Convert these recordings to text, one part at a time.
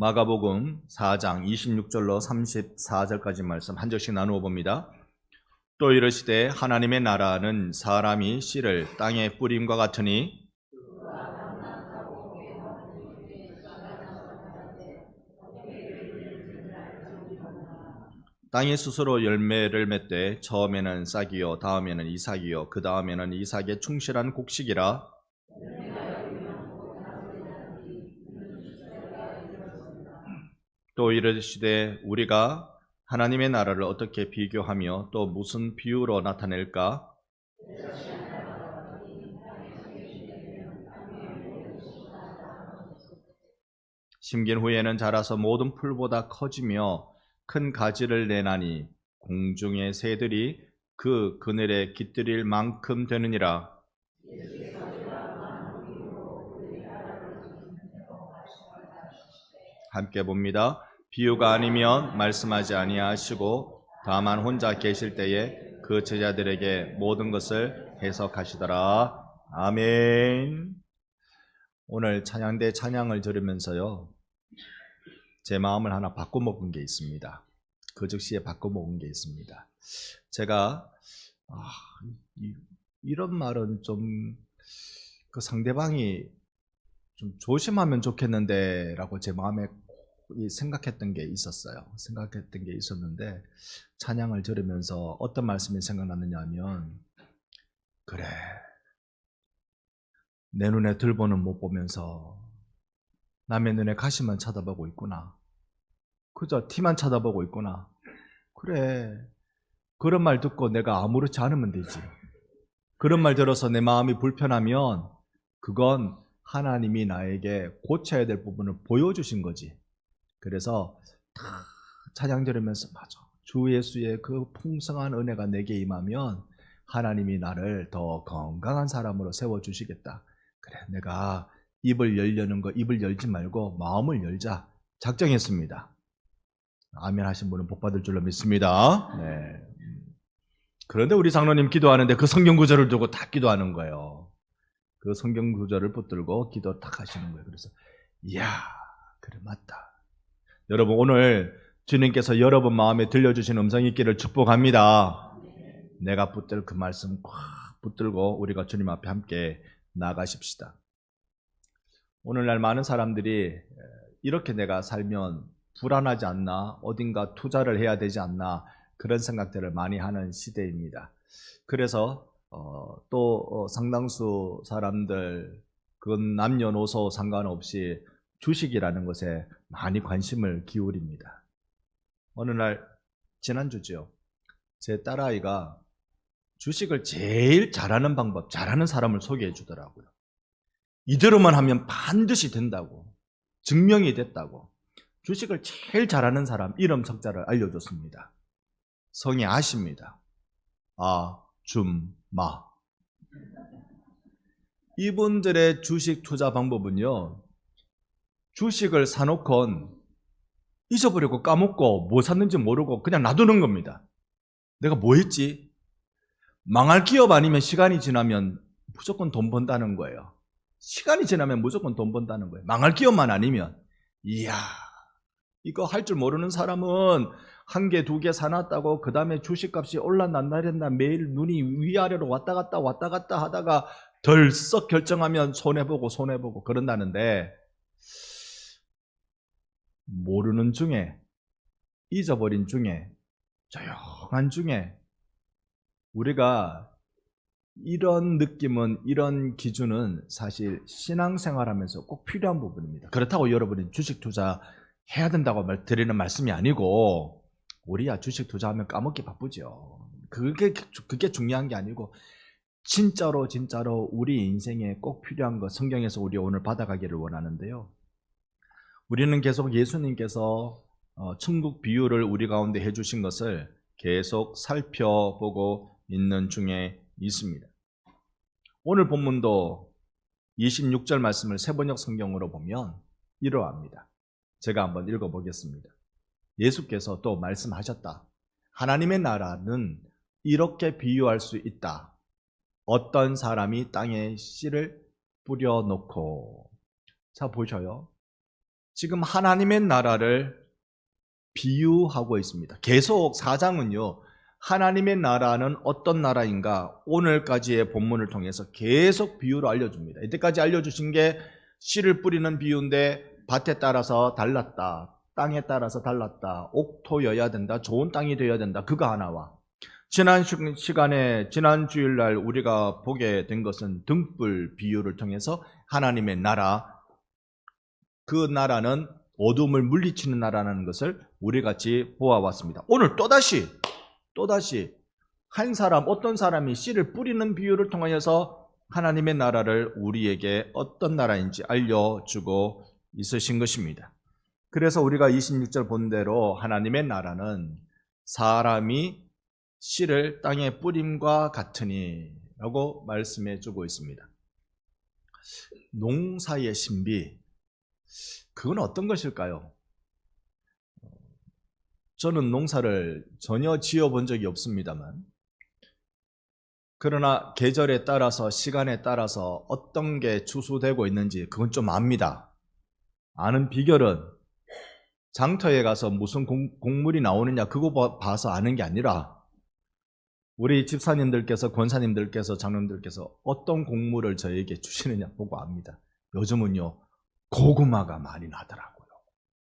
마가복음 4장 26절로 34절까지 말씀 한 절씩 나누어 봅니다. 또 이르시되 하나님의 나라는 사람이 씨를 땅에 뿌림과 같으니 땅이 스스로 열매를 맺되 처음에는 싹이요 다음에는 이삭이요 그 다음에는 이삭의 충실한 곡식이라. 또 이르시되 우리가 하나님의 나라를 어떻게 비교하며 또 무슨 비유로 나타낼까? 심긴 후에는 자라서 모든 풀보다 커지며 큰 가지를 내나니 공중의 새들이 그 그늘에 깃들일 만큼 되느니라. 함께 봅니다. 비유가 아니면 말씀하지 아니하시고 다만 혼자 계실 때에 그 제자들에게 모든 것을 해석하시더라. 아멘. 오늘 찬양대 찬양을 들으면서요, 제 마음을 하나 바꿔먹은 게 있습니다. 그 즉시에 바꿔먹은 게 있습니다. 제가 이런 말은 좀 그 상대방이 좀 조심하면 좋겠는데 라고 제 마음에 생각했던 게 있었는데 찬양을 들으면서 어떤 말씀이 생각났느냐 하면, 그래, 내 눈에 들보는 못 보면서 남의 눈에 가시만 쳐다보고 있구나. 그저 티만 쳐다보고 있구나. 그래, 그런 말 듣고 내가 아무렇지 않으면 되지. 그런 말 들어서 내 마음이 불편하면 그건 하나님이 나에게 고쳐야 될 부분을 보여주신 거지. 그래서 찬양 들으면서 맞아, 주 예수의 그 풍성한 은혜가 내게 임하면 하나님이 나를 더 건강한 사람으로 세워주시겠다. 그래, 내가 입을 열려는 거 입을 열지 말고 마음을 열자 작정했습니다. 아멘 하신 분은 복 받을 줄로 믿습니다. 네. 그런데 우리 장로님 기도하는데 그 성경 구절을 두고 다 기도하는 거예요. 그 성경 구절을 붙들고 기도 딱 하시는 거예요. 그래서 이야, 그래, 맞다. 여러분, 오늘 주님께서 여러분 마음에 들려주신 음성이 있기를 축복합니다. 내가 붙들 그 말씀 꽉 붙들고 우리가 주님 앞에 함께 나가십시다. 오늘날 많은 사람들이 이렇게 내가 살면 불안하지 않나, 어딘가 투자를 해야 되지 않나, 그런 생각들을 많이 하는 시대입니다. 그래서 또 상당수 사람들, 그건 남녀노소 상관없이 주식이라는 것에 많이 관심을 기울입니다. 어느 날, 지난주죠, 제 딸아이가 주식을 제일 잘하는 방법, 잘하는 사람을 소개해 주더라고요. 이대로만 하면 반드시 된다고, 증명이 됐다고 주식을 제일 잘하는 사람 이름 석자를 알려줬습니다. 성이 아십니다. 아줌마. 이분들의 주식 투자 방법은요, 주식을 사놓고 잊어버리고 까먹고 뭐 샀는지 모르고 그냥 놔두는 겁니다. 내가 뭐 했지? 망할 기업 아니면 시간이 지나면 무조건 돈 번다는 거예요. 시간이 지나면 무조건 돈 번다는 거예요. 망할 기업만 아니면. 이야, 이거 할 줄 모르는 사람은 한 개, 두 개 사놨다고 그 다음에 주식값이 올라난다랬나 매일 눈이 위아래로 왔다 갔다 하다가 덜썩 결정하면 손해보고 그런다는데, 모르는 중에, 잊어버린 중에, 조용한 중에 우리가 이런 느낌은, 이런 기준은 사실 신앙생활하면서 꼭 필요한 부분입니다. 그렇다고 여러분이 주식 투자 해야 된다고 드리는 말씀이 아니고, 우리야 주식 투자하면 까먹기 바쁘죠. 그게 중요한 게 아니고, 진짜로 우리 인생에 꼭 필요한 것, 성경에서 우리 오늘 받아가기를 원하는데요, 우리는 계속 예수님께서 천국 비유를 우리 가운데 해주신 것을 계속 살펴보고 있는 중에 있습니다. 오늘 본문도 26절 말씀을 세번역 성경으로 보면 이러합니다. 제가 한번 읽어보겠습니다. 예수께서 또 말씀하셨다. 하나님의 나라는 이렇게 비유할 수 있다. 어떤 사람이 땅에 씨를 뿌려놓고. 자, 보셔요. 지금 하나님의 나라를 비유하고 있습니다. 계속 4장은요, 하나님의 나라는 어떤 나라인가 오늘까지의 본문을 통해서 계속 비유로 알려줍니다. 이때까지 알려주신 게 씨를 뿌리는 비유인데 밭에 따라서 달랐다, 땅에 따라서 달랐다, 옥토여야 된다, 좋은 땅이 되어야 된다, 그거 하나와 지난 시간에 지난 주일날 우리가 보게 된 것은 등불 비유를 통해서 하나님의 나라, 그 나라는 어둠을 물리치는 나라라는 것을 우리 같이 보아왔습니다. 오늘 또다시 한 사람, 어떤 사람이 씨를 뿌리는 비유를 통하여서 하나님의 나라를 우리에게 어떤 나라인지 알려주고 있으신 것입니다. 그래서 우리가 26절 본 대로 하나님의 나라는 사람이 씨를 땅에 뿌림과 같으니 라고 말씀해 주고 있습니다. 농사의 신비, 그건 어떤 것일까요? 저는 농사를 전혀 지어본 적이 없습니다만, 그러나 계절에 따라서 시간에 따라서 어떤 게 추수되고 있는지 그건 좀 압니다. 아는 비결은 장터에 가서 무슨 곡물이 나오느냐 그거 봐서 아는 게 아니라 우리 집사님들께서, 권사님들께서, 장로님들께서 어떤 곡물을 저에게 주시느냐 보고 압니다. 요즘은요, 고구마가 많이 나더라고요.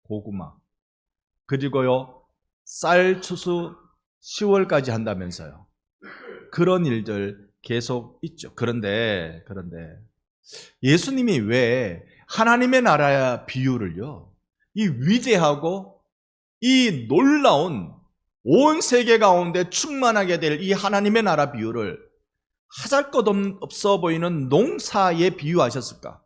고구마. 그리고요, 쌀 추수 10월까지 한다면서요. 그런 일들 계속 있죠. 그런데 예수님이 왜 하나님의 나라의 비유를요, 이 위대하고 이 놀라운 온 세계 가운데 충만하게 될 이 하나님의 나라 비유를 하잘것없어 보이는 농사에 비유하셨을까?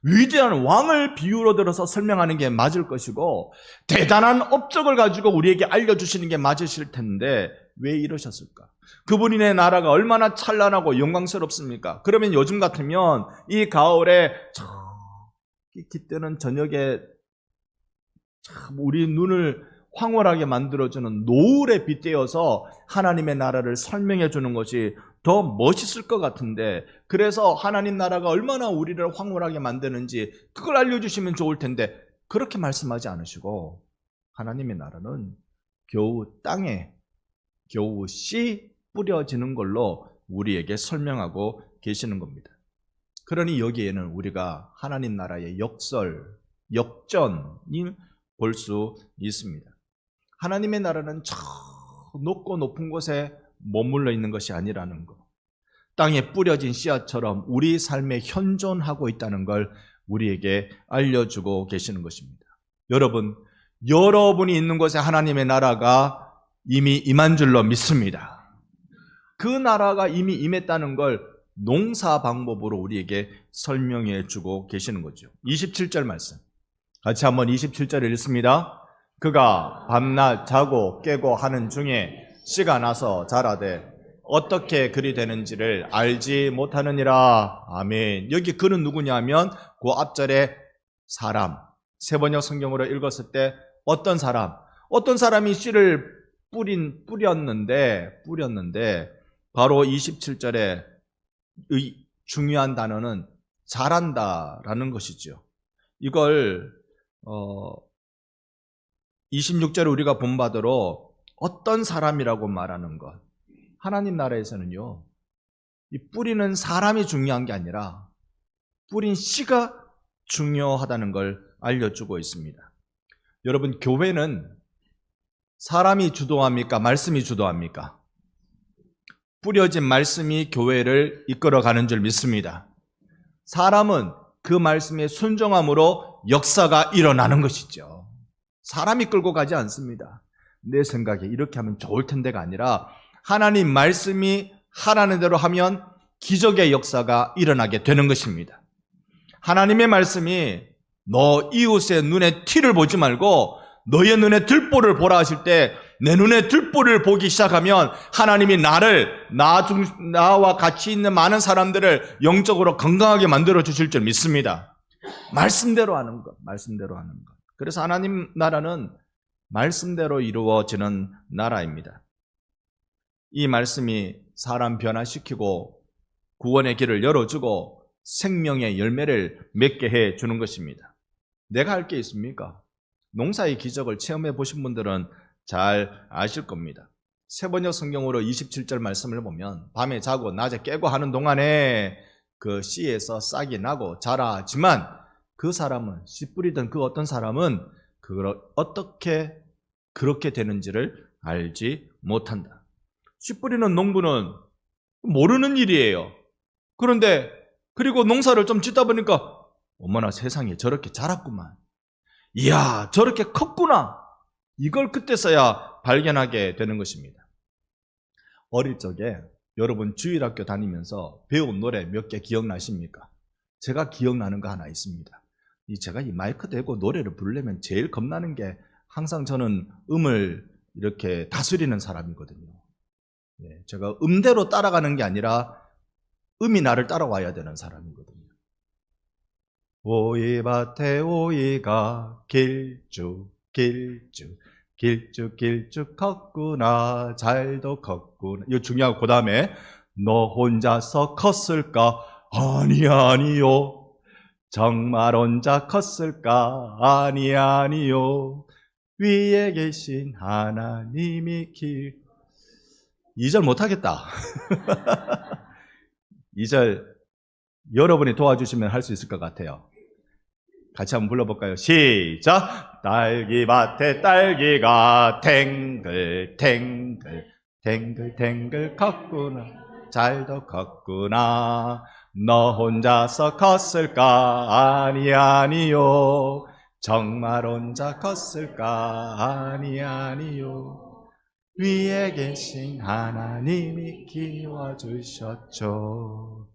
위대한 왕을 비유로 들어서 설명하는 게 맞을 것이고 대단한 업적을 가지고 우리에게 알려주시는 게 맞으실 텐데 왜 이러셨을까? 그분의 나라가 얼마나 찬란하고 영광스럽습니까? 그러면 요즘 같으면 이 가을에 저기 깃드는 저녁에 참 우리 눈을 황홀하게 만들어주는 노을에 빗대어서 하나님의 나라를 설명해 주는 것이 더 멋있을 것 같은데, 그래서 하나님 나라가 얼마나 우리를 황홀하게 만드는지 그걸 알려주시면 좋을 텐데 그렇게 말씀하지 않으시고 하나님의 나라는 겨우 땅에 겨우 씨 뿌려지는 걸로 우리에게 설명하고 계시는 겁니다. 그러니 여기에는 우리가 하나님 나라의 역전이 볼 수 있습니다. 하나님의 나라는 저 높고 높은 곳에 머물러 있는 것이 아니라는 것, 땅에 뿌려진 씨앗처럼 우리 삶에 현존하고 있다는 걸 우리에게 알려주고 계시는 것입니다. 여러분이 있는 곳에 하나님의 나라가 이미 임한 줄로 믿습니다. 그 나라가 이미 임했다는 걸 농사 방법으로 우리에게 설명해 주고 계시는 거죠. 27절 말씀 같이 한번 27절을 읽습니다. 그가 밤낮 자고 깨고 하는 중에 씨가 나서 자라되 어떻게 그리 되는지를 알지 못하느니라. 아멘. 여기 그는 누구냐면 그 앞절에 사람, 세번역 성경으로 읽었을 때 어떤 사람이 씨를 뿌렸는데 바로 27절에 중요한 단어는 자란다라는 것이죠. 이걸 26절에 우리가 본 바대로 어떤 사람이라고 말하는 것, 하나님 나라에서는요, 이 뿌리는 사람이 중요한 게 아니라 뿌린 씨가 중요하다는 걸 알려주고 있습니다. 여러분, 교회는 사람이 주도합니까? 말씀이 주도합니까? 뿌려진 말씀이 교회를 이끌어가는 줄 믿습니다. 사람은 그 말씀에 순종함으로 역사가 일어나는 것이죠. 사람이 끌고 가지 않습니다. 내 생각에 이렇게 하면 좋을 텐데가 아니라 하나님 말씀이 하라는 대로 하면 기적의 역사가 일어나게 되는 것입니다. 하나님의 말씀이 너 이웃의 눈에 티를 보지 말고 너의 눈에 들보를 보라 하실 때 내 눈에 들보를 보기 시작하면 하나님이 나와 같이 있는 많은 사람들을 영적으로 건강하게 만들어 주실 줄 믿습니다. 말씀대로 하는 것. 그래서 하나님 나라는 말씀대로 이루어지는 나라입니다. 이 말씀이 사람 변화시키고 구원의 길을 열어주고 생명의 열매를 맺게 해주는 것입니다. 내가 할 게 있습니까? 농사의 기적을 체험해 보신 분들은 잘 아실 겁니다. 세번역 성경으로 27절 말씀을 보면 밤에 자고 낮에 깨고 하는 동안에 그 씨에서 싹이 나고 자라지만 그 사람은, 씨 뿌리던 그 어떤 사람은 그걸 어떻게 그렇게 되는지를 알지 못한다. 씨 뿌리는 농부는 모르는 일이에요. 그런데 그리고 농사를 좀 짓다 보니까 어머나 세상에 저렇게 자랐구만. 이야 저렇게 컸구나. 이걸 그때서야 발견하게 되는 것입니다. 어릴 적에 여러분 주일학교 다니면서 배운 노래 몇 개 기억나십니까? 제가 기억나는 거 하나 있습니다. 제가 이 마이크 대고 노래를 부르려면 제일 겁나는 게 항상 저는 음을 이렇게 다스리는 사람이거든요. 제가 음대로 따라가는 게 아니라 음이 나를 따라와야 되는 사람이거든요. 오이밭에 오이가 길쭉 길쭉 컸구나 잘도 컸구나. 이거 중요하고 그 다음에 너 혼자서 컸을까? 아니요. 정말 혼자 컸을까? 아니요. 위에 계신 하나님이 2절 못하겠다. 2절 여러분이 도와주시면 할 수 있을 것 같아요. 같이 한번 불러볼까요? 시작! 딸기밭에 딸기가 탱글 컸구나 잘도 컸구나 너 혼자서 컸을까? 아니요. 정말 혼자 컸을까? 아니요. 위에 계신 하나님이 키워주셨죠.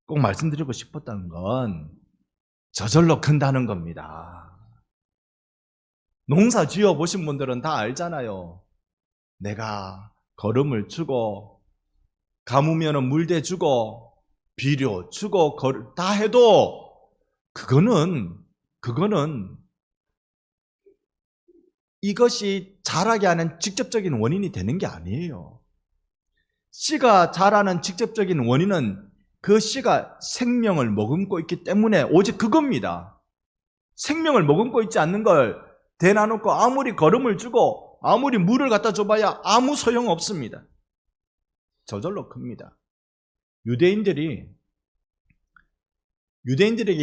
꼭 말씀드리고 싶었던 건 저절로 큰다는 겁니다. 농사 지어 보신 분들은 다 알잖아요. 내가 거름을 주고 가무면은 물대 주고 비료 주고 다 해도 그거는 이것이 자라게 하는 직접적인 원인이 되는 게 아니에요. 씨가 자라는 직접적인 원인은 그 씨가 생명을 머금고 있기 때문에 오직 그겁니다. 생명을 머금고 있지 않는 걸 대놔놓고 아무리 거름을 주고 아무리 물을 갖다 줘봐야 아무 소용없습니다. 저절로 큽니다. 유대인들에게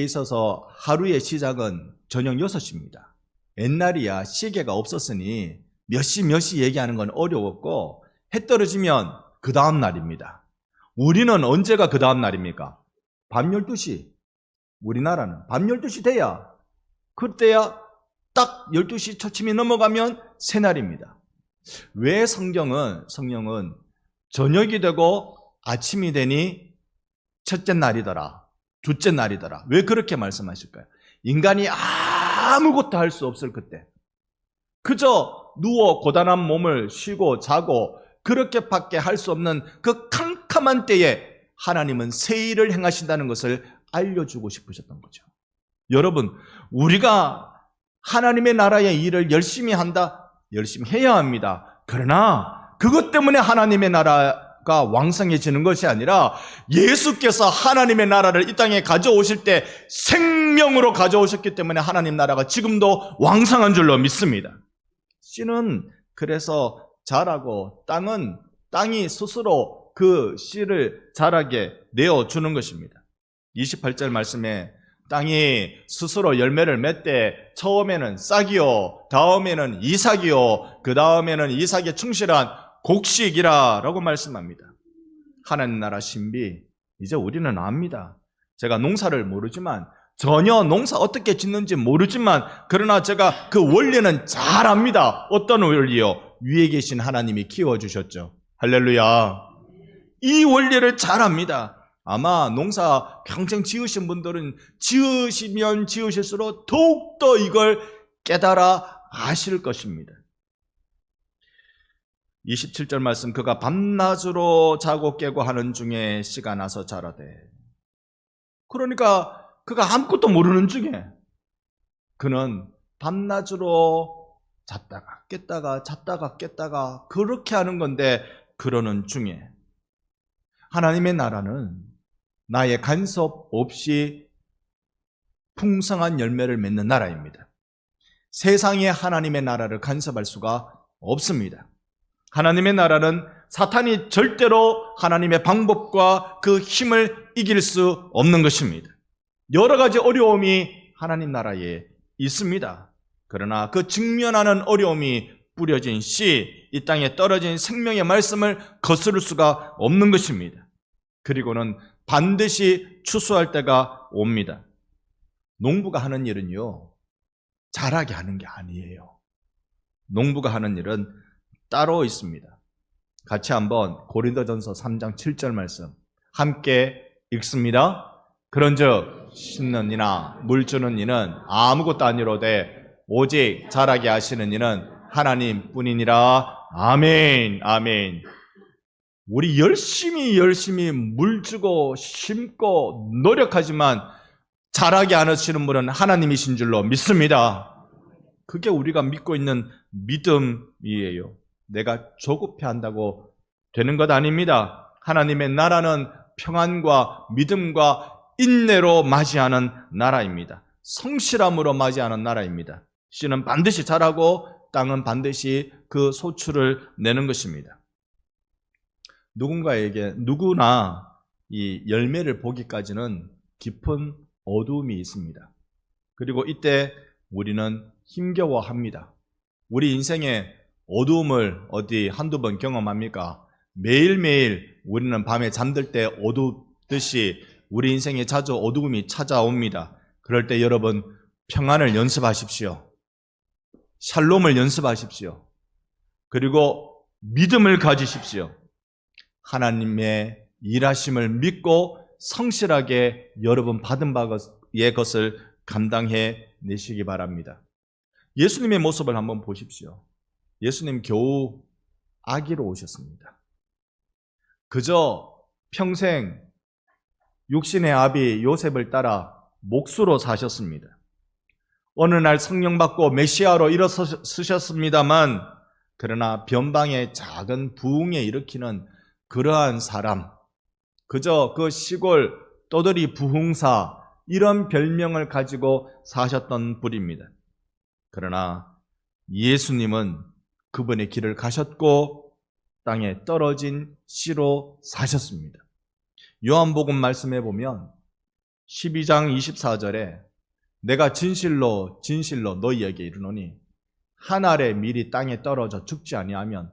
있어서 하루의 시작은 저녁 6시입니다. 옛날이야 시계가 없었으니 몇 시 얘기하는 건 어려웠고 해 떨어지면 그 다음 날입니다. 우리는 언제가 그 다음 날입니까? 밤 12시. 우리나라는 밤 12시 돼야 그때야 딱 12시 초침이 넘어가면 새날입니다. 왜 성경은 저녁이 되고 아침이 되니 첫째 날이더라, 둘째 날이더라. 왜 그렇게 말씀하실까요? 인간이 아무것도 할 수 없을 그때 그저 누워 고단한 몸을 쉬고 자고 그렇게밖에 할 수 없는 그 캄캄한 때에 하나님은 새 일을 행하신다는 것을 알려주고 싶으셨던 거죠. 여러분, 우리가 하나님의 나라의 일을 열심히 한다? 열심히 해야 합니다. 그러나 그것 때문에 하나님의 나라가 왕성해지는 것이 아니라 예수께서 하나님의 나라를 이 땅에 가져오실 때 생명으로 가져오셨기 때문에 하나님 나라가 지금도 왕성한 줄로 믿습니다. 씨는 그래서 자라고 땅이 스스로 그 씨를 자라게 내어주는 것입니다. 28절 말씀에 땅이 스스로 열매를 맺되 처음에는 싹이요 다음에는 이삭이요 그 다음에는 이삭에 충실한 곡식이라 라고 말씀합니다. 하나님 나라 신비 이제 우리는 압니다. 제가 농사를 모르지만 전혀 농사 어떻게 짓는지 모르지만 그러나 제가 그 원리는 잘 압니다. 어떤 원리요? 위에 계신 하나님이 키워주셨죠. 할렐루야. 이 원리를 잘 압니다. 아마 농사 평생 지으신 분들은 지으시면 지으실수록 더욱더 이걸 깨달아 아실 것입니다. 27절 말씀 그가 밤낮으로 자고 깨고 하는 중에 씨가 나서 자라되 그러니까 그가 아무것도 모르는 중에 그는 밤낮으로 잤다가 깼다가 잤다가 깼다가 그렇게 하는 건데 그러는 중에 하나님의 나라는 나의 간섭 없이 풍성한 열매를 맺는 나라입니다. 세상에 하나님의 나라를 간섭할 수가 없습니다. 하나님의 나라는 사탄이 절대로 하나님의 방법과 그 힘을 이길 수 없는 것입니다. 여러 가지 어려움이 하나님 나라에 있습니다. 그러나 그 직면하는 어려움이 뿌려진 씨, 이 땅에 떨어진 생명의 말씀을 거스를 수가 없는 것입니다. 그리고는 반드시 추수할 때가 옵니다. 농부가 하는 일은요, 잘하게 하는 게 아니에요. 농부가 하는 일은 따로 있습니다. 같이 한번 고린도전서 3장 7절 말씀 함께 읽습니다. 그런즉 심는 이나 물 주는 이는 아무것도 아니로되 오직 자라게 하시는 이는 하나님 뿐이니라. 아멘. 아멘. 우리 열심히 물 주고 심고 노력하지만 자라게 하시는 분은 하나님이신 줄로 믿습니다. 그게 우리가 믿고 있는 믿음이에요. 내가 조급해 한다고 되는 것 아닙니다. 하나님의 나라는 평안과 믿음과 인내로 맞이하는 나라입니다. 성실함으로 맞이하는 나라입니다. 씨는 반드시 자라고 땅은 반드시 그 소출을 내는 것입니다. 누구나 이 열매를 보기까지는 깊은 어두움이 있습니다. 그리고 이때 우리는 힘겨워합니다. 우리 인생에 어두움을 어디 한두 번 경험합니까? 매일매일 우리는 밤에 잠들 때 어둡듯이 우리 인생에 자주 어두움이 찾아옵니다. 그럴 때 여러분 평안을 연습하십시오. 샬롬을 연습하십시오. 그리고 믿음을 가지십시오. 하나님의 일하심을 믿고 성실하게 여러분 받은 바의 것을 감당해 내시기 바랍니다. 예수님의 모습을 한번 보십시오. 예수님 겨우 아기로 오셨습니다. 그저 평생 육신의 아비 요셉을 따라 목수로 사셨습니다. 어느 날 성령 받고 메시아로 일어서셨습니다만 그러나 변방의 작은 부흥에 일으키는 그러한 사람, 그저 그 시골 떠돌이 부흥사 이런 별명을 가지고 사셨던 분입니다. 그러나 예수님은 그분의 길을 가셨고 땅에 떨어진 씨로 사셨습니다. 요한복음 말씀해 보면 12장 24절에 내가 진실로 너희에게 이르노니 한 알의 밀이 땅에 떨어져 죽지 아니하면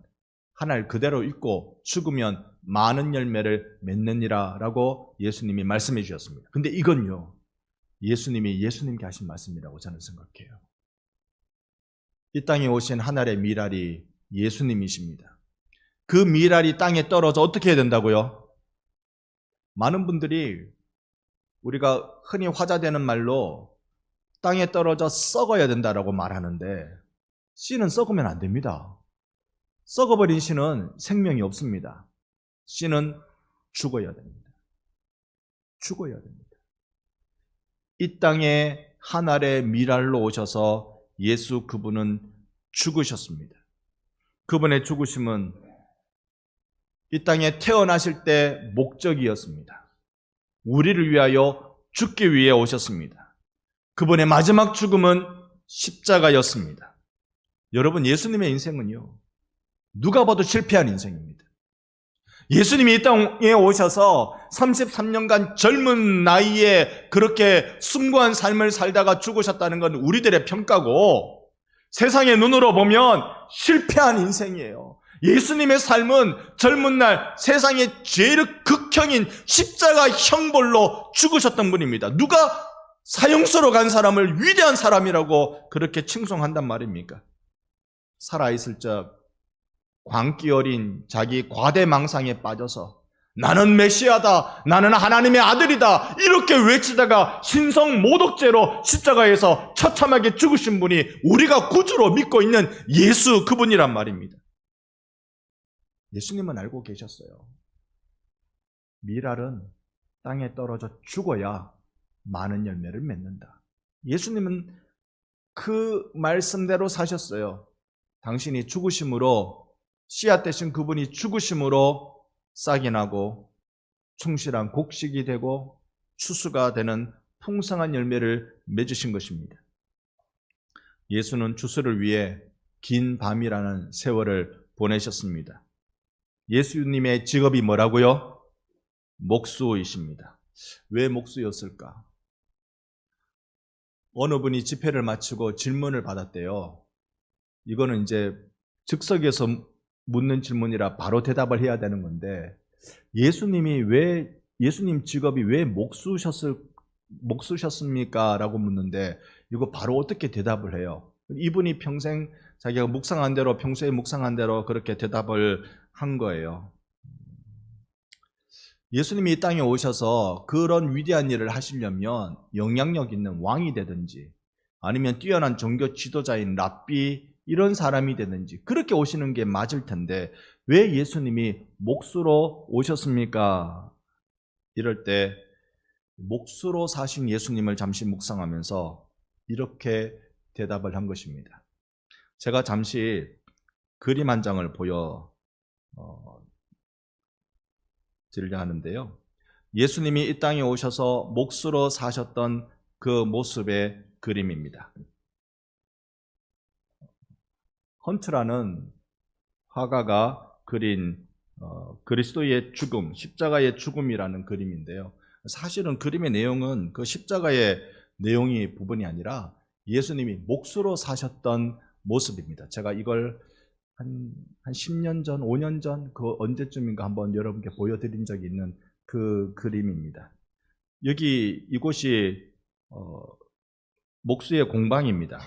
한 알 그대로 있고 죽으면 많은 열매를 맺느니라 라고 예수님이 말씀해 주셨습니다. 근데 이건요, 예수님께 하신 말씀이라고 저는 생각해요. 이 땅에 오신 한 알의 밀알이 예수님이십니다. 그 밀알이 땅에 떨어져 어떻게 해야 된다고요? 많은 분들이 우리가 흔히 화자되는 말로 땅에 떨어져 썩어야 된다라고 말하는데 씨는 썩으면 안 됩니다. 썩어버린 씨는 생명이 없습니다. 씨는 죽어야 됩니다. 죽어야 됩니다. 이 땅에 한 알의 밀알로 오셔서 예수 그분은 죽으셨습니다. 그분의 죽으심은 이 땅에 태어나실 때 목적이었습니다. 우리를 위하여 죽기 위해 오셨습니다. 그분의 마지막 죽음은 십자가였습니다. 여러분, 예수님의 인생은요, 누가 봐도 실패한 인생입니다. 예수님이 이 땅에 오셔서 33년간 젊은 나이에 그렇게 숭고한 삶을 살다가 죽으셨다는 건 우리들의 평가고 세상의 눈으로 보면 실패한 인생이에요. 예수님의 삶은 젊은 날 세상의 제일 극형인 십자가 형벌로 죽으셨던 분입니다. 누가 사형수로 간 사람을 위대한 사람이라고 그렇게 칭송한단 말입니까? 살아있을 적 광기 어린 자기 과대망상에 빠져서 나는 메시아다, 나는 하나님의 아들이다 이렇게 외치다가 신성 모독죄로 십자가에서 처참하게 죽으신 분이 우리가 구주로 믿고 있는 예수 그분이란 말입니다. 예수님은 알고 계셨어요. 밀알은 땅에 떨어져 죽어야 많은 열매를 맺는다. 예수님은 그 말씀대로 사셨어요. 당신이 죽으심으로, 씨앗 대신 그분이 죽으심으로 싹이 나고 충실한 곡식이 되고 추수가 되는 풍성한 열매를 맺으신 것입니다. 예수는 주스를 위해 긴 밤이라는 세월을 보내셨습니다. 예수님의 직업이 뭐라고요? 목수이십니다. 왜 목수였을까? 어느 분이 집회를 마치고 질문을 받았대요. 이거는 이제 즉석에서 묻는 질문이라 바로 대답을 해야 되는 건데, 예수님 직업이 왜 목수셨습니까? 라고 묻는데, 이거 바로 어떻게 대답을 해요? 이분이 평생 자기가 묵상한 대로, 평소에 묵상한 대로 그렇게 대답을 한 거예요. 예수님이 이 땅에 오셔서 그런 위대한 일을 하시려면 영향력 있는 왕이 되든지 아니면 뛰어난 종교 지도자인 랍비 이런 사람이 되든지 그렇게 오시는 게 맞을 텐데 왜 예수님이 목수로 오셨습니까? 이럴 때 목수로 사신 예수님을 잠시 묵상하면서 이렇게 대답을 한 것입니다. 제가 잠시 그림 한 장을 보여 드리려 하는데요. 예수님이 이 땅에 오셔서 목수로 사셨던 그 모습의 그림입니다. 헌트라는 화가가 그린 그리스도의 죽음, 십자가의 죽음이라는 그림인데요. 사실은 그림의 내용은 그 십자가의 내용이 부분이 아니라 예수님이 목수로 사셨던 모습입니다. 제가 이걸 한 10년 전, 5년 전, 그 언제쯤인가 한번 여러분께 보여드린 적이 있는 그 그림입니다. 이곳이 목수의 공방입니다.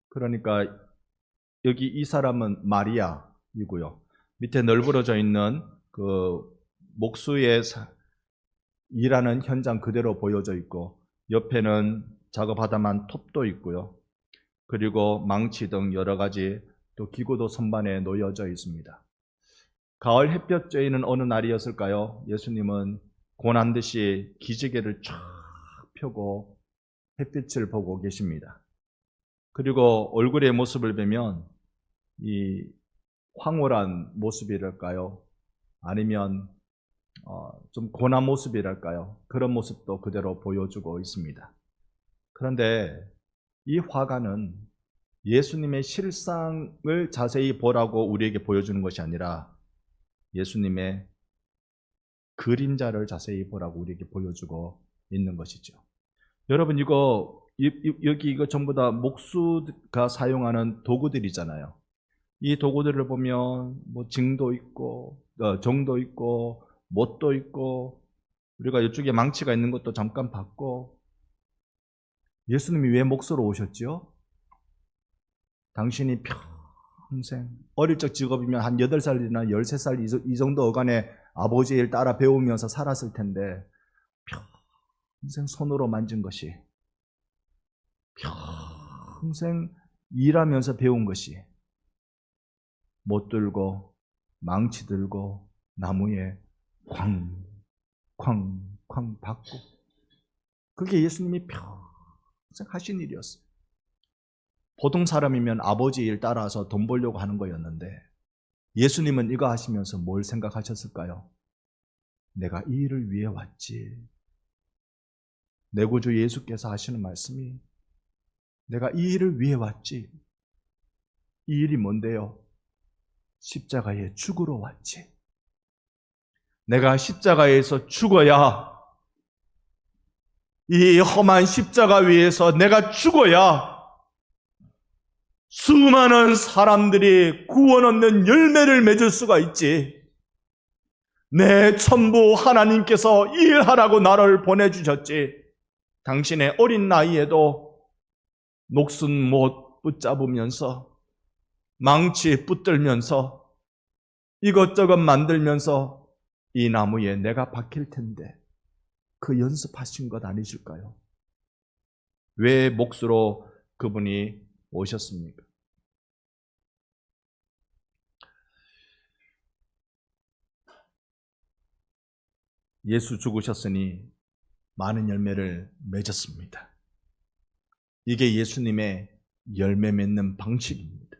그러니까 여기 이 사람은 마리아이고요. 밑에 널브러져 있는 그 목수의 일하는 현장 그대로 보여져 있고 옆에는 작업하다만 톱도 있고요. 그리고 망치 등 여러 가지 또 기구도 선반에 놓여져 있습니다. 가을 햇볕 쬐이는 어느 날이었을까요? 예수님은 고난듯이 기지개를 쫙 펴고 햇빛을 보고 계십니다. 그리고 얼굴의 모습을 보면 이 황홀한 모습이랄까요? 아니면 좀 고난 모습이랄까요? 그런 모습도 그대로 보여주고 있습니다. 그런데 이 화가는 예수님의 실상을 자세히 보라고 우리에게 보여주는 것이 아니라 예수님의 그림자를 자세히 보라고 우리에게 보여주고 있는 것이죠. 여러분 여기 이거 전부 다 목수가 사용하는 도구들이잖아요. 이 도구들을 보면 뭐 징도 있고 정도 있고 못도 있고 우리가 이쪽에 망치가 있는 것도 잠깐 봤고 예수님이 왜 목수로 오셨죠? 당신이 평생 어릴 적 직업이면 한 8살이나 13살 이 정도 어간에 아버지의 일 따라 배우면서 살았을 텐데 평생 손으로 만진 것이 평생 일하면서 배운 것이 못 들고 망치 들고 나무에 쾅 박고 그게 예수님이 평생 하신 일이었어요. 보통 사람이면 아버지 일 따라서 돈 벌려고 하는 거였는데 예수님은 이거 하시면서 뭘 생각하셨을까요? 내가 이 일을 위해 왔지. 내 구주 예수께서 하시는 말씀이 내가 이 일을 위해 왔지. 이 일이 뭔데요? 십자가에 죽으러 왔지. 내가 십자가에서 죽어야 이 험한 십자가 위에서 내가 죽어야 수많은 사람들이 구원 얻는 열매를 맺을 수가 있지. 내 전부 하나님께서 일하라고 나를 보내주셨지. 당신의 어린 나이에도 녹슨 못 붙잡으면서 망치 붙들면서 이것저것 만들면서 이 나무에 내가 박힐 텐데 그 연습하신 것 아니실까요? 왜 목수로 그분이 오셨습니까? 예수 죽으셨으니 많은 열매를 맺었습니다. 이게 예수님의 열매 맺는 방식입니다.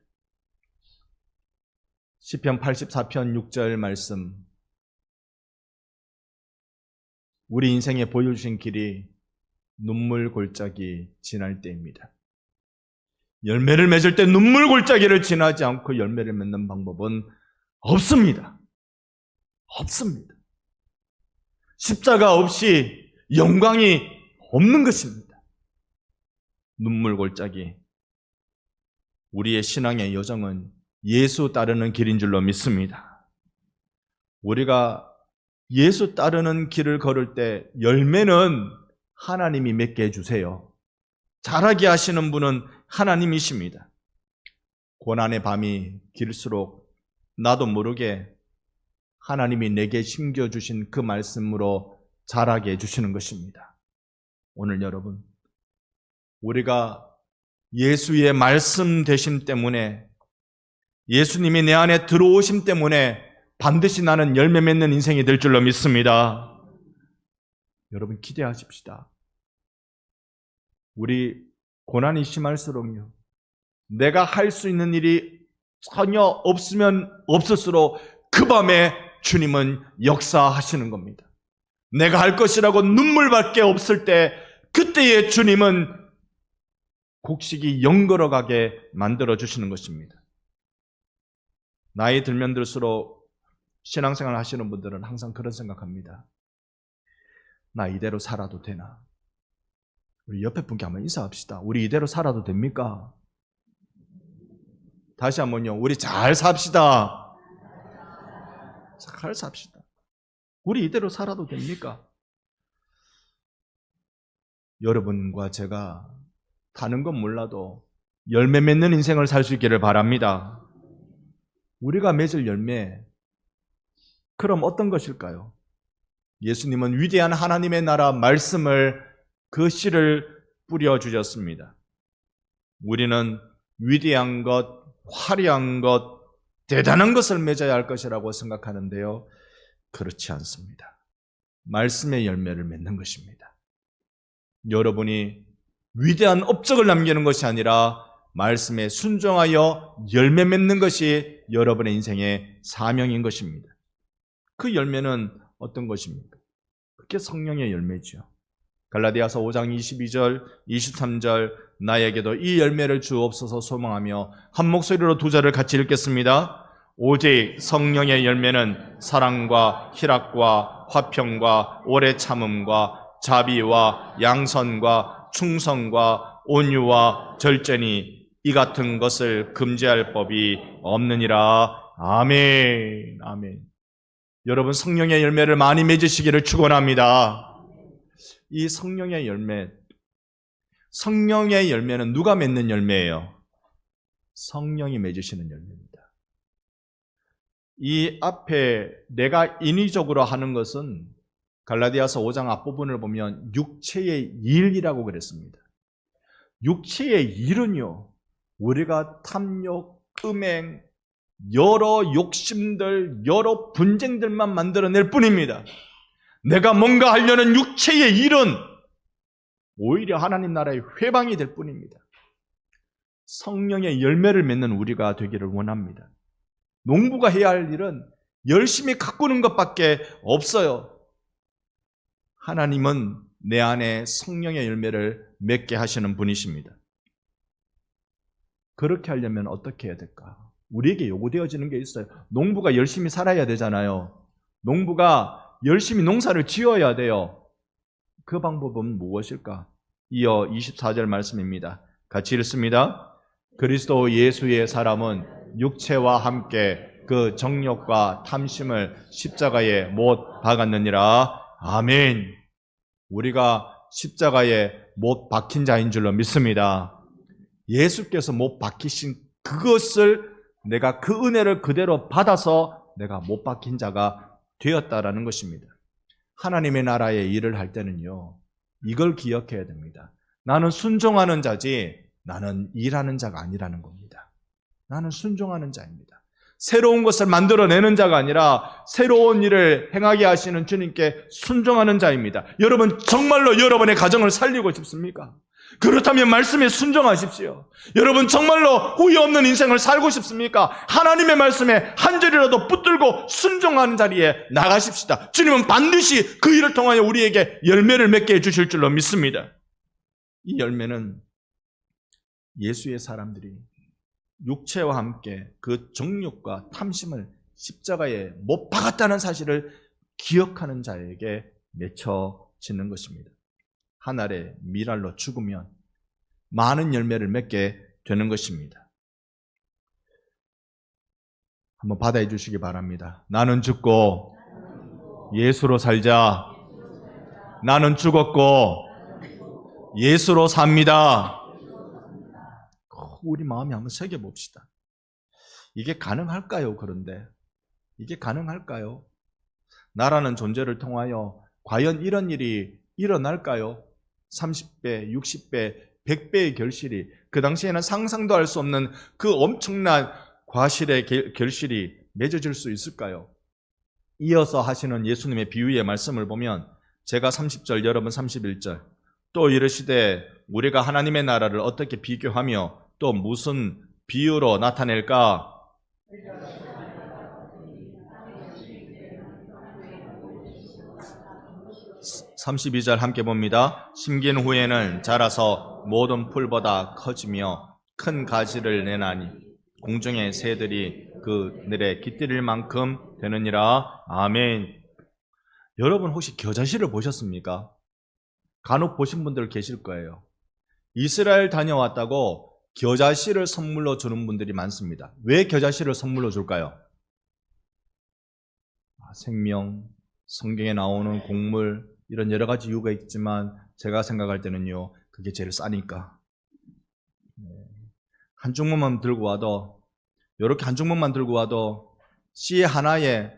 시편 84편 6절 말씀, 우리 인생에 보여주신 길이 눈물 골짜기 지날 때입니다. 열매를 맺을 때 눈물 골짜기를 지나지 않고 열매를 맺는 방법은 없습니다. 없습니다. 십자가 없이 영광이 없는 것입니다. 눈물 골짜기. 우리의 신앙의 여정은 예수 따르는 길인 줄로 믿습니다. 우리가 예수 따르는 길을 걸을 때 열매는 하나님이 맺게 해주세요. 자라게 하시는 분은 하나님이십니다. 고난의 밤이 길수록 나도 모르게 하나님이 내게 심겨주신 그 말씀으로 자라게 해주시는 것입니다. 오늘 여러분, 우리가 예수의 말씀 되심 때문에, 예수님이 내 안에 들어오심 때문에 반드시 나는 열매 맺는 인생이 될 줄로 믿습니다. 여러분 기대하십시다. 우리 고난이 심할수록요, 내가 할 수 있는 일이 전혀 없으면 없을수록 그 밤에 주님은 역사하시는 겁니다. 내가 할 것이라고 눈물밖에 없을 때 그때의 주님은 곡식이 영걸어가게 만들어주시는 것입니다. 나이 들면 들수록 신앙생활 하시는 분들은 항상 그런 생각합니다. 나 이대로 살아도 되나? 우리 옆에 분께 한번 인사합시다. 우리 이대로 살아도 됩니까? 다시 한번요. 우리 잘 삽시다. 잘 삽시다. 우리 이대로 살아도 됩니까? 여러분과 제가 다른 건 몰라도 열매 맺는 인생을 살 수 있기를 바랍니다. 우리가 맺을 열매, 그럼 어떤 것일까요? 예수님은 위대한 하나님의 나라 말씀을, 그 씨를 뿌려주셨습니다. 우리는 위대한 것, 화려한 것, 대단한 것을 맺어야 할 것이라고 생각하는데요, 그렇지 않습니다. 말씀의 열매를 맺는 것입니다. 여러분이 위대한 업적을 남기는 것이 아니라 말씀에 순종하여 열매 맺는 것이 여러분의 인생의 사명인 것입니다. 그 열매는 어떤 것입니까? 그게 성령의 열매죠. 갈라디아서 5장 22절, 23절, 나에게도 이 열매를 주옵소서 소망하며 한 목소리로 두 절을 같이 읽겠습니다. 오직 성령의 열매는 사랑과 희락과 화평과 오래 참음과 자비와 양선과 충성과 온유와 절제니 이 같은 것을 금지할 법이 없느니라. 아멘. 아멘. 여러분 성령의 열매를 많이 맺으시기를 축원합니다. 이 성령의 열매는 누가 맺는 열매예요? 성령이 맺으시는 열매입니다. 이 앞에 내가 인위적으로 하는 것은 갈라디아서 5장 앞부분을 보면 육체의 일이라고 그랬습니다. 육체의 일은요, 우리가 탐욕, 음행, 여러 욕심들, 여러 분쟁들만 만들어낼 뿐입니다. 내가 뭔가 하려는 육체의 일은 오히려 하나님 나라의 회방이 될 뿐입니다. 성령의 열매를 맺는 우리가 되기를 원합니다. 농부가 해야 할 일은 열심히 가꾸는 것밖에 없어요. 하나님은 내 안에 성령의 열매를 맺게 하시는 분이십니다. 그렇게 하려면 어떻게 해야 될까? 우리에게 요구되어지는 게 있어요. 농부가 열심히 살아야 되잖아요. 농부가 열심히 농사를 지어야 돼요. 그 방법은 무엇일까? 이어 24절 말씀입니다. 같이 읽습니다. 그리스도 예수의 사람은 육체와 함께 그 정욕과 탐심을 십자가에 못 박았느니라. 아멘. 우리가 십자가에 못 박힌 자인 줄로 믿습니다. 예수께서 못 박히신 그것을 내가 그 은혜를 그대로 받아서 내가 못 박힌 자가 되었다라는 것입니다. 하나님의 나라의 일을 할 때는요, 이걸 기억해야 됩니다. 나는 순종하는 자지 나는 일하는 자가 아니라는 겁니다. 나는 순종하는 자입니다. 새로운 것을 만들어내는 자가 아니라 새로운 일을 행하게 하시는 주님께 순종하는 자입니다. 여러분 정말로 여러분의 가정을 살리고 싶습니까? 그렇다면 말씀에 순종하십시오. 여러분 정말로 후회 없는 인생을 살고 싶습니까? 하나님의 말씀에 한 절이라도 붙들고 순종하는 자리에 나가십시다. 주님은 반드시 그 일을 통하여 우리에게 열매를 맺게 해주실 줄로 믿습니다. 이 열매는 예수의 사람들이 육체와 함께 그 정욕과 탐심을 십자가에 못 박았다는 사실을 기억하는 자에게 맺혀지는 것입니다. 한 알의 밀알로 죽으면 많은 열매를 맺게 되는 것입니다. 한번 받아해 주시기 바랍니다. 나는 죽고 예수로 살자. 나는 죽었고 예수로 삽니다. 우리 마음에 한번 새겨봅시다. 이게 가능할까요? 그런데 이게 가능할까요? 나라는 존재를 통하여 과연 이런 일이 일어날까요? 30배, 60배, 100배의 결실이, 그 당시에는 상상도 할 수 없는 그 엄청난 과실의 결실이 맺어질 수 있을까요? 이어서 하시는 예수님의 비유의 말씀을 보면 제가 30절, 여러분 31절, 또 이르시되 우리가 하나님의 나라를 어떻게 비교하며 또 무슨 비유로 나타낼까? 32절 함께 봅니다. 심긴 후에는 자라서 모든 풀보다 커지며 큰 가지를 내나니 공중의 새들이 그늘에 깃들일 만큼 되느니라. 아멘. 여러분 혹시 겨자씨를 보셨습니까? 간혹 보신 분들 계실 거예요. 이스라엘 다녀왔다고 겨자씨를 선물로 주는 분들이 많습니다. 왜 겨자씨를 선물로 줄까요? 생명, 성경에 나오는 곡물, 이런 여러 가지 이유가 있지만 제가 생각할 때는요, 그게 제일 싸니까. 한 주먹만 들고 와도, 이렇게 한 주먹만 들고 와도 씨 하나에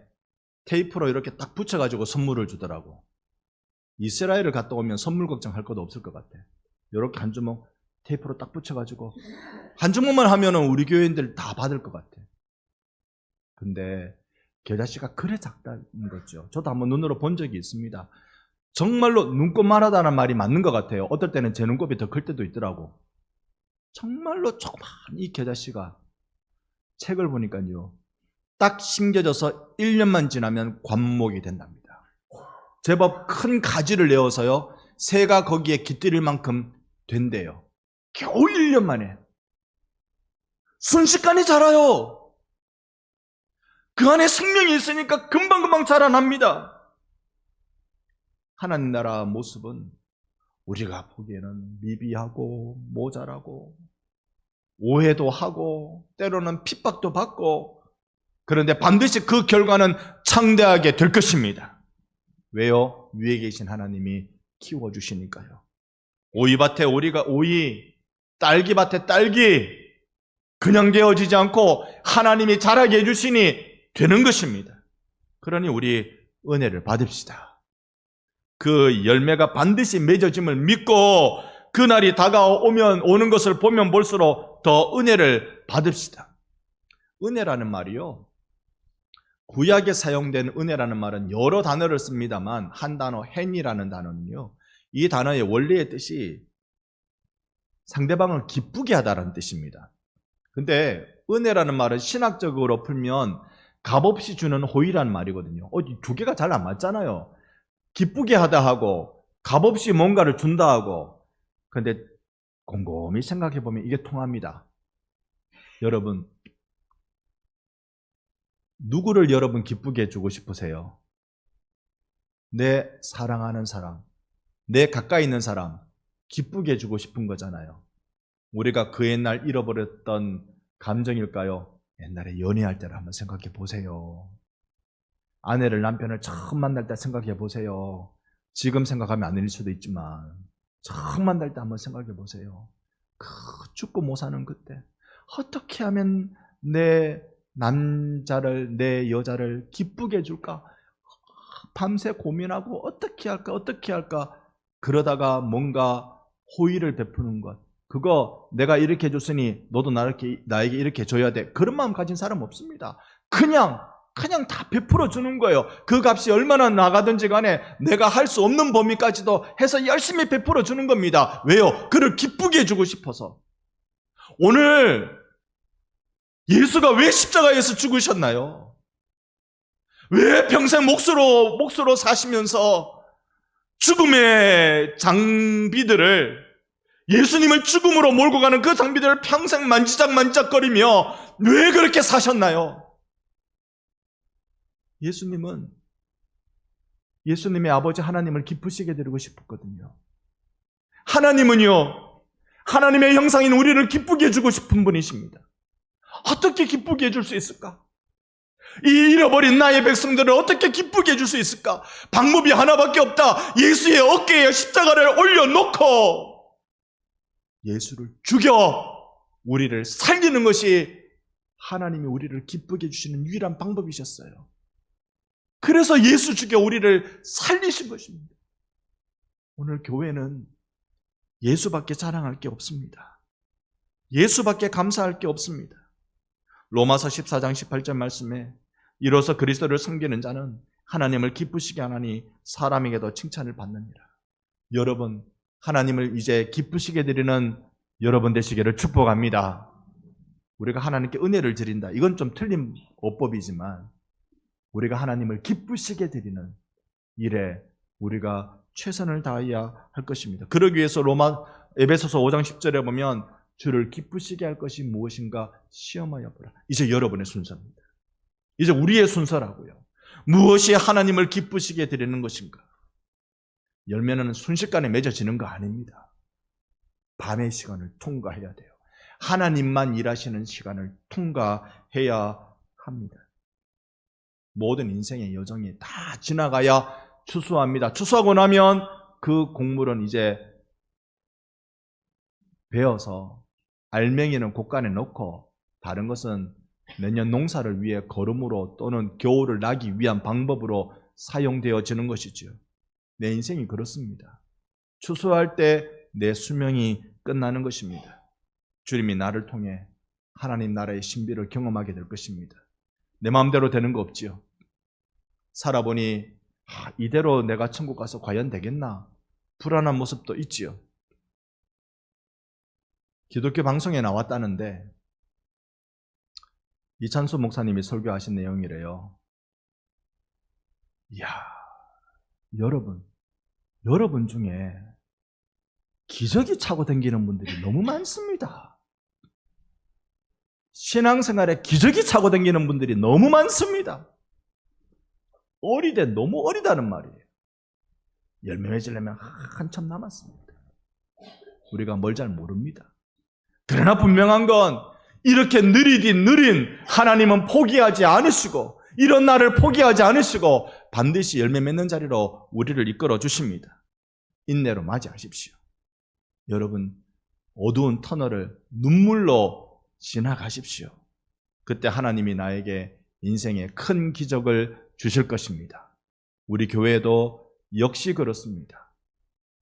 테이프로 이렇게 딱 붙여가지고 선물을 주더라고. 이스라엘을 갔다 오면 선물 걱정할 것도 없을 것 같아. 이렇게 한 주먹 테이프로 딱 붙여가지고 한 주먹만 하면은 우리 교인들 다 받을 것 같아. 근데 겨자씨가 그래 작다는 거죠. 저도 한번 눈으로 본 적이 있습니다. 정말로 눈곱만하다는 말이 맞는 것 같아요. 어떨 때는 제 눈곱이 더 클 때도 있더라고. 정말로 조그만 이 겨자씨가, 책을 보니까요, 딱 심겨져서 1년만 지나면 관목이 된답니다. 제법 큰 가지를 내어서요, 새가 거기에 깃들일 만큼 된대요. 겨우 1년 만에. 순식간에 자라요. 그 안에 생명이 있으니까 금방금방 자라납니다. 하나님 나라 모습은 우리가 보기에는 미비하고 모자라고 오해도 하고 때로는 핍박도 받고, 그런데 반드시 그 결과는 창대하게 될 것입니다. 왜요? 위에 계신 하나님이 키워주시니까요. 오이밭에 오이, 딸기밭에 딸기, 그냥 되어지지 않고 하나님이 자라게 해주시니 되는 것입니다. 그러니 우리 은혜를 받읍시다. 그 열매가 반드시 맺어짐을 믿고 그날이 다가오면 오는 것을 보면 볼수록 더 은혜를 받읍시다. 은혜라는 말이요, 구약에 사용된 은혜라는 말은 여러 단어를 씁니다만 한 단어 헨이라는 단어는요, 이 단어의 원래의 뜻이 상대방을 기쁘게 하다라는 뜻입니다. 근데 은혜라는 말은 신학적으로 풀면 값없이 주는 호의라는 말이거든요. 두 개가 잘 안 맞잖아요. 기쁘게 하다 하고 값없이 뭔가를 준다 하고. 그런데 곰곰이 생각해 보면 이게 통합니다. 여러분, 누구를 여러분 기쁘게 해주고 싶으세요? 내 사랑하는 사람, 내 가까이 있는 사람 기쁘게 해주고 싶은 거잖아요. 우리가 그 옛날 잃어버렸던 감정일까요? 옛날에 연애할 때를 한번 생각해 보세요. 아내를, 남편을 처음 만날 때 생각해 보세요. 지금 생각하면 아닐 수도 있지만 처음 만날 때 한번 생각해 보세요. 죽고 못 사는 그때 어떻게 하면 내 남자를, 내 여자를 기쁘게 해줄까? 밤새 고민하고 어떻게 할까? 그러다가 뭔가 호의를 베푸는 것, 그거 내가 이렇게 해줬으니 너도 나에게 이렇게 해줘야 돼, 그런 마음 가진 사람 없습니다. 그냥 다 베풀어 주는 거예요. 그 값이 얼마나 나가든지 간에 내가 할 수 없는 범위까지도 해서 열심히 베풀어 주는 겁니다. 왜요? 그를 기쁘게 해주고 싶어서. 오늘 예수가 왜 십자가에서 죽으셨나요? 왜 평생 몫으로 사시면서 죽음의 장비들을 예수님을 죽음으로 몰고 가는 그 장비들을 평생 만지작거리며 왜 그렇게 사셨나요? 예수님은 예수님의 아버지 하나님을 기쁘시게 드리고 싶었거든요. 하나님은요, 하나님의 형상인 우리를 기쁘게 해주고 싶은 분이십니다. 어떻게 기쁘게 해줄 수 있을까? 이 잃어버린 나의 백성들을 어떻게 기쁘게 해줄 수 있을까? 방법이 하나밖에 없다. 예수의 어깨에 십자가를 올려놓고 예수를 죽여 우리를 살리는 것이 하나님이 우리를 기쁘게 해주시는 유일한 방법이셨어요. 그래서 예수 죽여 우리를 살리신 것입니다. 오늘 교회는 예수밖에 자랑할 게 없습니다. 예수밖에 감사할 게 없습니다. 로마서 14장 18절 말씀에 이로써 그리스도를 섬기는 자는 하나님을 기쁘시게 하나니 사람에게도 칭찬을 받느니라. 여러분, 하나님을 이제 기쁘시게 드리는 여러분 되시기를 축복합니다. 우리가 하나님께 은혜를 드린다. 이건 좀 틀린 어법이지만 우리가 하나님을 기쁘시게 드리는 일에 우리가 최선을 다해야 할 것입니다. 그러기 위해서 에베소서 5장 10절에 보면 주를 기쁘시게 할 것이 무엇인가 시험하여 보라. 이제 여러분의 순서입니다. 이제 우리의 순서라고요. 무엇이 하나님을 기쁘시게 드리는 것인가? 열매는 순식간에 맺어지는 거 아닙니다. 밤의 시간을 통과해야 돼요. 하나님만 일하시는 시간을 통과해야 합니다. 모든 인생의 여정이 다 지나가야 추수합니다. 추수하고 나면 그 곡물은 이제 베어서 알맹이는 곳간에 넣고 다른 것은 내년 농사를 위해 거름으로 또는 겨울을 나기 위한 방법으로 사용되어지는 것이죠. 내 인생이 그렇습니다. 추수할 때 내 수명이 끝나는 것입니다. 주님이 나를 통해 하나님 나라의 신비를 경험하게 될 것입니다. 내 마음대로 되는 거 없지요. 살아보니 이대로 내가 천국 가서 과연 되겠나? 불안한 모습도 있지요. 기독교 방송에 나왔다는데 이찬수 목사님이 설교하신 내용이래요. 이야, 여러분 중에 기저귀 차고 다니는 분들이 너무 많습니다. 신앙생활에 기저귀 차고 다니는 분들이 너무 많습니다. 어리되 너무 어리다는 말이에요. 열매 맺으려면 한참 남았습니다. 우리가 뭘 잘 모릅니다. 그러나 분명한 건 이렇게 느린 하나님은 포기하지 않으시고 이런 날을 포기하지 않으시고 반드시 열매 맺는 자리로 우리를 이끌어 주십니다. 인내로 맞이하십시오. 여러분, 어두운 터널을 눈물로 지나가십시오. 그때 하나님이 나에게 인생의 큰 기적을 주실 것입니다. 우리 교회도 역시 그렇습니다.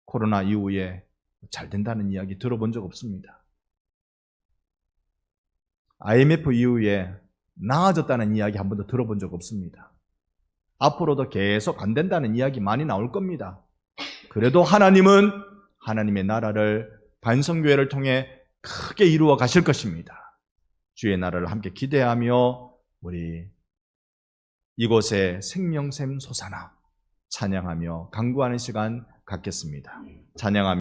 코로나 이후에 잘 된다는 이야기 들어본 적 없습니다. IMF 이후에 나아졌다는 이야기 한 번도 들어본 적 없습니다. 앞으로도 계속 안 된다는 이야기 많이 나올 겁니다. 그래도 하나님은 하나님의 나라를 반성교회를 통해 크게 이루어 가실 것입니다. 주의 나라를 함께 기대하며 우리 이곳에 생명샘 솟아나 찬양하며 간구하는 시간 갖겠습니다. 찬양하며